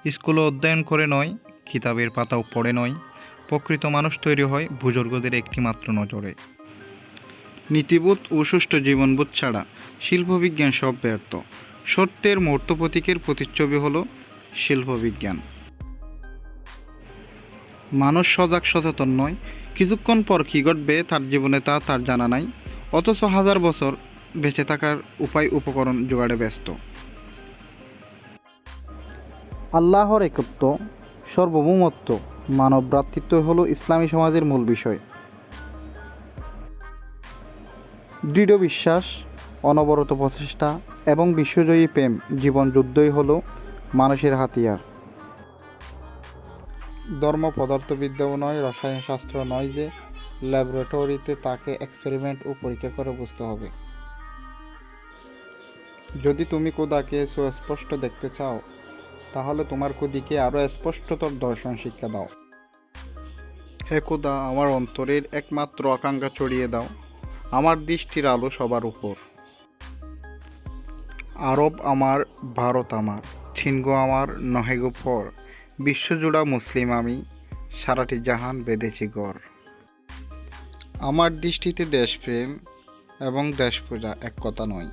স্কুলে অধ্যয়ন করে নয়, কিতাবের পাতাও পড়ে নয়, প্রকৃত মানুষ তৈরি হয় বুজুর্গদের একটিমাত্র নজরে। নীতিবোধ ও সুষ্ঠু জীবনবোধ ছাড়া শিল্পবিজ্ঞান সব ব্যর্থ। সত্যের মূর্ত প্রতীকের প্রতিচ্ছবি হল শিল্পবিজ্ঞান। মানুষ সজাগ সচেতন নয়, কিছুক্ষণ পর কী ঘটবে তার জীবনে তা তার জানা নাই, অথচ হাজার বছর বেঁচে থাকার উপায় উপকরণ জোগাড়ে ব্যস্ত। আল্লাহর একত্ব, সার্বভৌমত্ব, মানব ভ্রাতৃত্ব হল ইসলামী সমাজের মূল বিষয়। দৃঢ় বিশ্বাস, অনবরত প্রচেষ্টা এবং বিশ্বজয়ী প্রেম জীবন যুদ্ধই হল মানুষের হাতিয়ার। ধর্ম পদার্থবিদ্যাও নয়, রসায়ন শাস্ত্র নয় যে ল্যাবরেটরিতে তাকে এক্সপেরিমেন্ট ও পরীক্ষা করে বুঝতে হবে। যদি তুমি খোদাকে সুস্পষ্ট দেখতে চাও, তাহলে তোমার খোদাকে আরও স্পষ্টতর দর্শন শিক্ষা দাও। হে খোদা, আমার অন্তরের একমাত্র আকাঙ্ক্ষা ছড়িয়ে দাও, আমার দৃষ্টির আলো সবার উপর। আরব আমার, ভারত আমার, ছিনগো আমার নহে গো পর, বিশ্বজোড়া মুসলিম আমি, সারাটি জাহান বেঁধেছি গড়। আমার দৃষ্টিতে দেশপ্রেম এবং দেশপূজা এক কথা নয়।